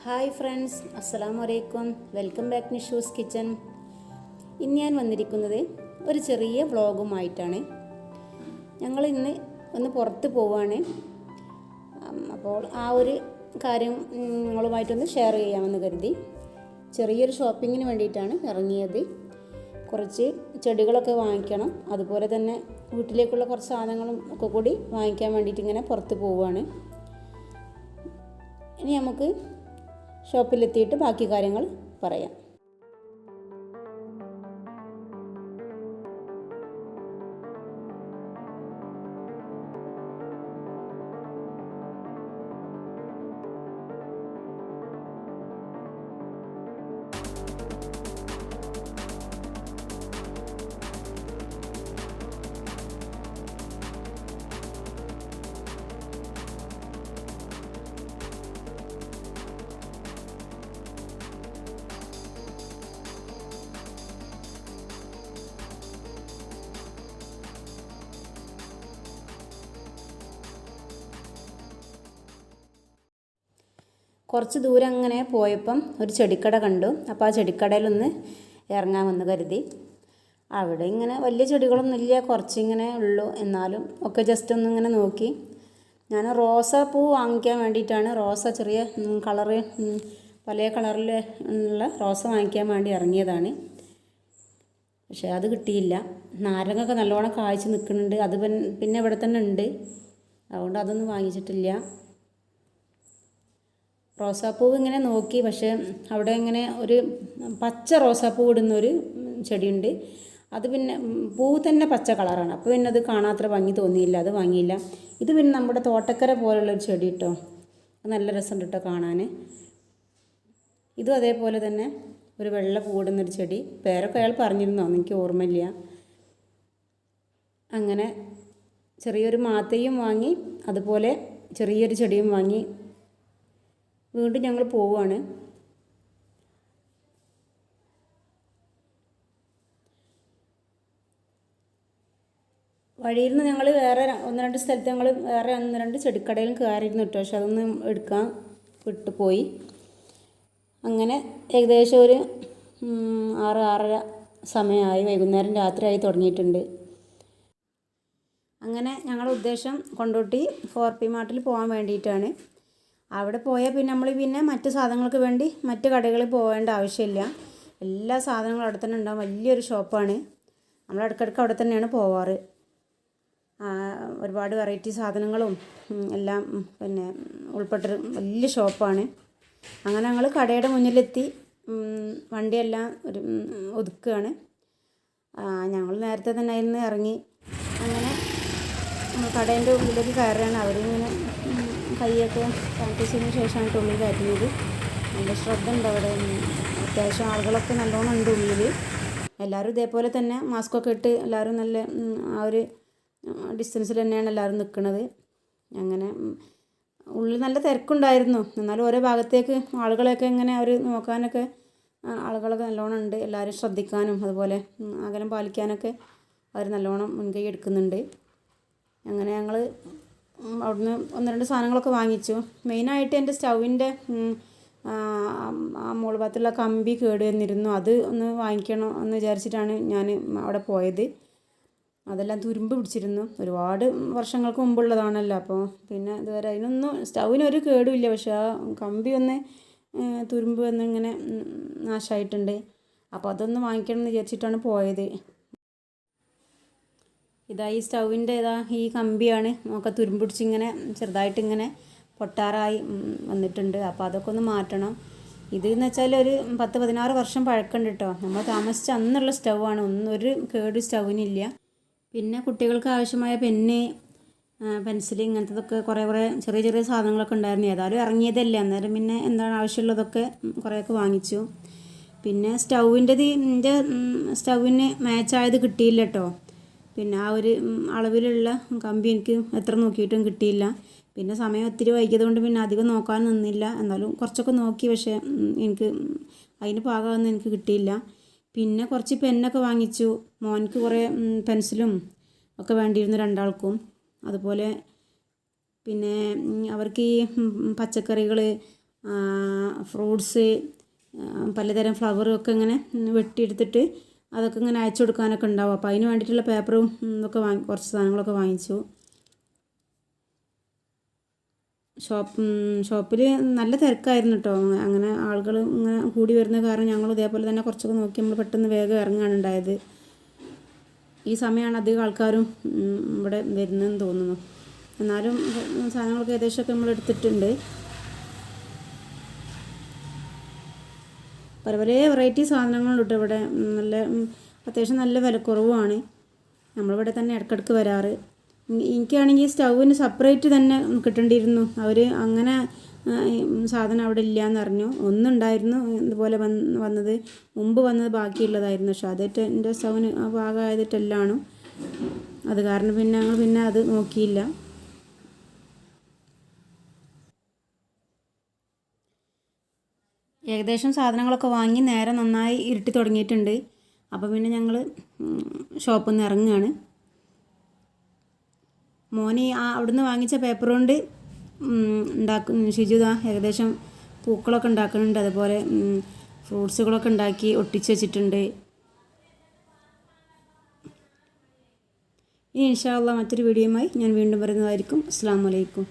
Hi friends, അസ്സലാമു അലൈക്കും. Welcome back Nishu's kitchen. ഇന്ന് ഞാൻ വന്നിരിക്കുന്നത് ഒരു ചെറിയ വ്ളോഗുമായിട്ടാണ്. ഞങ്ങൾ ഇന്ന് ഒന്ന് പുറത്ത് പോവുകയാണ്. അപ്പോൾ ആ ഒരു കാര്യം നിങ്ങളുമായിട്ടൊന്ന് ഷെയർ ചെയ്യാമെന്ന് കരുതി ചെറിയൊരു ഷോപ്പിങ്ങിന് വേണ്ടിയിട്ടാണ് ഇറങ്ങിയത്. കുറച്ച് ചെടികളൊക്കെ വാങ്ങിക്കണം, അതുപോലെ തന്നെ വീട്ടിലേക്കുള്ള കുറച്ച് സാധനങ്ങളും ഒക്കെ കൂടി വാങ്ങിക്കാൻ വേണ്ടിയിട്ട് ഇങ്ങനെ പുറത്ത് പോവുകയാണ്. ഇനി നമുക്ക് ഷോപ്പിലെത്തിയിട്ട് ബാക്കി കാര്യങ്ങൾ പറയാം. കുറച്ച് ദൂരം അങ്ങനെ പോയപ്പം ഒരു ചെടിക്കട കണ്ടു. അപ്പോൾ ആ ചെടിക്കടയിലൊന്ന് ഇറങ്ങാമെന്ന് കരുതി. അവിടെ ഇങ്ങനെ വലിയ ചെടികളൊന്നും ഇല്ല, കുറച്ചിങ്ങനെ ഉള്ളൂ. എന്നാലും ഒക്കെ ജസ്റ്റ് ഒന്നിങ്ങനെ നോക്കി. ഞാൻ റോസാപ്പൂ വാങ്ങിക്കാൻ വേണ്ടിയിട്ടാണ്, റോസ ചെറിയ കളറ് പല കളറിൽ ഉള്ള റോസ വാങ്ങിക്കാൻ വേണ്ടി ഇറങ്ങിയതാണ്. പക്ഷേ അത് കിട്ടിയില്ല. നാരങ്ങയൊക്കെ നല്ലോണം കായ്ച്ച് നിൽക്കുന്നുണ്ട്. അത് പിന്നെ ഇവിടെ തന്നെ ഉണ്ട്, അതുകൊണ്ട് അതൊന്നും വാങ്ങിച്ചിട്ടില്ല. റോസാപ്പൂവ് ഇങ്ങനെ നോക്കി, പക്ഷേ അവിടെ ഇങ്ങനെ ഒരു പച്ച റോസാപ്പൂ ഇടുന്നൊരു ചെടിയുണ്ട്. അത് പിന്നെ പൂ തന്നെ പച്ച കളറാണ്. അപ്പോൾ പിന്നെ അത് കാണാത്ര ഭംഗി തോന്നിയില്ല, അത് വാങ്ങിയില്ല. ഇത് പിന്നെ നമ്മുടെ തോട്ടക്കര പോലുള്ളൊരു ചെടി കേട്ടോ, നല്ല രസമുണ്ട് കേട്ടോ കാണാൻ. ഇതും അതേപോലെ തന്നെ ഒരു വെള്ള പൂവിടുന്നൊരു ചെടി. പേരൊക്കെ അയാൾ പറഞ്ഞിരുന്നോ എനിക്ക് ഓർമ്മയില്ല. അങ്ങനെ ചെറിയൊരു മാത്തയും വാങ്ങി, അതുപോലെ ചെറിയൊരു ചെടിയും വാങ്ങി. വീണ്ടും ഞങ്ങൾ പോവുകയാണ്. വഴിയിൽ നിന്ന് ഞങ്ങൾ വേറെ ഒന്ന് രണ്ട് സ്ഥലത്ത് ഞങ്ങൾ വേറെ ഒന്ന് രണ്ട് ചെടിക്കടയിലും കയറിയിരുന്നു കേട്ടോ. പക്ഷെ അതൊന്നും എടുക്കാൻ വിട്ടുപോയി. അങ്ങനെ ഏകദേശം ഒരു 6-6:30 സമയമായി, വൈകുന്നേരം രാത്രിയായി തുടങ്ങിയിട്ടുണ്ട്. അങ്ങനെ ഞങ്ങളുടെ ഉദ്ദേശം കൊണ്ടോട്ടി 4P മാർട്ടിൽ പോകാൻ വേണ്ടിയിട്ടാണ്. അവിടെ പോയാൽ പിന്നെ നമ്മൾ മറ്റ് സാധനങ്ങൾക്ക് വേണ്ടി മറ്റ് കടകളിൽ പോകേണ്ട ആവശ്യമില്ല. എല്ലാ സാധനങ്ങളും അവിടെ തന്നെ ഉണ്ടാകും. വലിയൊരു ഷോപ്പാണ്. നമ്മൾ ഇടയ്ക്കിടയ്ക്ക് അവിടെ തന്നെയാണ് പോവാറ്. ഒരുപാട് വെറൈറ്റി സാധനങ്ങളും എല്ലാം പിന്നെ ഉൾപ്പെട്ടൊരു വലിയ ഷോപ്പാണ്. അങ്ങനെ ഞങ്ങൾ കടയുടെ മുന്നിലെത്തി വണ്ടിയെല്ലാം ഒതുക്കുകയാണ്. ഞങ്ങൾ നേരത്തെ തന്നെ അതിൽ നിന്ന് ഇറങ്ങി. അങ്ങനെ കടേൻ്റെ ഉള്ളിലേക്ക് കയറുകയാണ്. അവരിങ്ങനെ കൈയൊക്കെ സാനിറ്റൈസ് ചെയ്തതിന് ശേഷമാണ് ഉള്ളിൽ കയറ്റുന്നത്. നല്ല ശ്രദ്ധ ഉണ്ട് അവിടെ. അത്യാവശ്യം ആളുകളൊക്കെ നല്ലോണം ഉണ്ട് ഉള്ളിൽ. എല്ലാവരും ഇതേപോലെ തന്നെ മാസ്കൊക്കെ ഇട്ട് എല്ലാവരും നല്ല ആ ഒരു ഡിസ്റ്റൻസിൽ തന്നെയാണ് എല്ലാവരും നിൽക്കുന്നത്. അങ്ങനെ ഉള്ളിൽ നല്ല തിരക്കുണ്ടായിരുന്നു. എന്നാലും ഓരോ ഭാഗത്തേക്ക് ആളുകളെയൊക്കെ ഇങ്ങനെ അവർ നോക്കാനൊക്കെ ആളുകളൊക്കെ നല്ലോണം ഉണ്ട്. എല്ലാവരും ശ്രദ്ധിക്കാനും അതുപോലെ അകലം പാലിക്കാനൊക്കെ അവർ നല്ലോണം മുൻകൈ എടുക്കുന്നുണ്ട്. അങ്ങനെ ഞങ്ങൾ അവിടുന്ന് ഒന്ന് രണ്ട് സാധനങ്ങളൊക്കെ വാങ്ങിച്ചു. മെയിനായിട്ട് എൻ്റെ സ്റ്റൗവിൻ്റെ മുകൾ ഭാഗത്തുള്ള കമ്പി കേട് വന്നിരുന്നു. അത് ഒന്ന് വാങ്ങിക്കണം എന്ന് വിചാരിച്ചിട്ടാണ് ഞാൻ അവിടെ പോയത്. അതെല്ലാം തുരുമ്പ് പിടിച്ചിരുന്നു. ഒരുപാട് വർഷങ്ങൾക്ക് മുമ്പുള്ളതാണല്ലോ. അപ്പോൾ പിന്നെ ഇതുവരെ അതിനൊന്നും സ്റ്റൗവിനൊരു കേടുമില്ല. പക്ഷേ ആ കമ്പി ഒന്ന് തുരുമ്പ് വന്ന് ഇങ്ങനെ നാശമായിട്ടുണ്ട്. അപ്പോൾ അതൊന്ന് വാങ്ങിക്കണം എന്ന് വിചാരിച്ചിട്ടാണ് പോയത്. ഈ സ്റ്റൗവിൻ്റെ ഈ കമ്പിയാണ് ഒക്കെ തുരുമ്പിടിച്ചിങ്ങനെ ചെറുതായിട്ടിങ്ങനെ പൊട്ടാറായി വന്നിട്ടുണ്ട്. അപ്പോൾ അതൊക്കെ ഒന്ന് മാറ്റണം. ഇതെന്ന് വെച്ചാൽ ഒരു 10-16 വർഷം പഴക്കമുണ്ട് കേട്ടോ. നമ്മൾ താമസിച്ച അന്നുള്ള സ്റ്റൗവാണ്. ഒരു കേട് സ്റ്റൗവിനില്ല. പിന്നെ കുട്ടികൾക്ക് ആവശ്യമായ പെന്ന്, പെൻസിൽ, ഇങ്ങനത്തതൊക്കെ കുറേ ചെറിയ ചെറിയ സാധനങ്ങളൊക്കെ ഉണ്ടായിരുന്നു. ഏതായാലും ഇറങ്ങിയതല്ലേ, അന്നേരം പിന്നെ എന്താണ് ആവശ്യമുള്ളതൊക്കെ കുറേയൊക്കെ വാങ്ങിച്ചു. പിന്നെ സ്റ്റൗവിൻ്റെ സ്റ്റൗവിന് മാച്ചായത് കിട്ടിയില്ല കേട്ടോ. പിന്നെ ആ ഒരു അളവിലുള്ള കമ്പി എനിക്ക് എത്ര നോക്കിയിട്ടും കിട്ടിയില്ല. പിന്നെ സമയം ഒത്തിരി വൈകിയത് കൊണ്ട് പിന്നെ അധികം നോക്കാൻ നിന്നില്ല. എന്നാലും കുറച്ചൊക്കെ നോക്കി, പക്ഷേ എനിക്ക് അതിന് പാകമൊന്നും എനിക്ക് കിട്ടിയില്ല. പിന്നെ കുറച്ച് പെന്നൊക്കെ വാങ്ങിച്ചു. മോൻക്ക് കുറേ പെൻസിലും ഒക്കെ വേണ്ടിയിരുന്നു രണ്ടാൾക്കും. അതുപോലെ പിന്നെ അവർക്ക് ഈ പച്ചക്കറികൾ ഫ്രൂട്ട്സ്, പലതരം ഫ്ലവറും ഒക്കെ ഇങ്ങനെ വെട്ടിയെടുത്തിട്ട് അതൊക്കെ ഇങ്ങനെ അയച്ചു കൊടുക്കാനൊക്കെ ഉണ്ടാവും. അപ്പോൾ അതിന് വേണ്ടിയിട്ടുള്ള പേപ്പറും ഇതൊക്കെ കുറച്ച് സാധനങ്ങളൊക്കെ വാങ്ങിച്ചു. ഷോപ്പിൽ നല്ല തിരക്കായിരുന്നു കേട്ടോ. അങ്ങനെ ആളുകൾ ഇങ്ങനെ കൂടി വരുന്ന കാരണം ഞങ്ങൾ ഇതേപോലെ തന്നെ കുറച്ചൊക്കെ നോക്കി നമ്മൾ പെട്ടെന്ന് വേഗം ഇറങ്ങുകയാണ് ഉണ്ടായത്. ഈ സമയമാണ് അധികം ആൾക്കാരും ഇവിടെ വരുന്നതെന്ന് തോന്നുന്നു. എന്നാലും സാധനങ്ങളൊക്കെ ഏകദേശമൊക്കെ നമ്മൾ എടുത്തിട്ടുണ്ട്. പല പല വെറൈറ്റി സാധനങ്ങളുണ്ട് ഇവിടെ. നല്ല അത്യാവശ്യം നല്ല വിലക്കുറവുമാണ്. നമ്മളിവിടെ തന്നെ ഇടയ്ക്കിടയ്ക്ക് വരാറ്. എനിക്കാണെങ്കിൽ സ്റ്റൗവിന് സെപ്പറേറ്റ് തന്നെ കിട്ടേണ്ടിയിരുന്നു. അവർ അങ്ങനെ സാധനം അവിടെ ഇല്ലയെന്ന് അറിഞ്ഞു. ഒന്നുണ്ടായിരുന്നു ഇതുപോലെ വന്നത്, മുമ്പ് വന്നത് ബാക്കിയുള്ളതായിരുന്നു. പക്ഷെ അതേറ്റ് എൻ്റെ സ്റ്റൗവിന് ഭാഗമായതിട്ടെല്ലാണ്. അത് കാരണം പിന്നെ ഞങ്ങൾ അത് നോക്കിയില്ല. ഏകദേശം സാധനങ്ങളൊക്കെ വാങ്ങി നേരെ നന്നായി ഇരുട്ടി തുടങ്ങിയിട്ടുണ്ട്. അപ്പോൾ പിന്നെ ഞങ്ങൾ ഷോപ്പിൽ നിന്ന് ഇറങ്ങുകയാണ്. മോന് അവിടുന്ന് വാങ്ങിച്ച പേപ്പർ കൊണ്ട് ഷിജുദാ ഏകദേശം പൂക്കളൊക്കെ ഉണ്ടാക്കുന്നുണ്ട്. അതുപോലെ ഫ്രൂട്ട്സുകളൊക്കെ ഉണ്ടാക്കി ഒട്ടിച്ച് വെച്ചിട്ടുണ്ട്. ഇനി ഇൻഷാ അല്ലാഹ് മറ്റൊരു വീഡിയോയുമായി ഞാൻ വീണ്ടും വരുന്നതായിരിക്കും. അസ്സലാമു അലൈക്കും.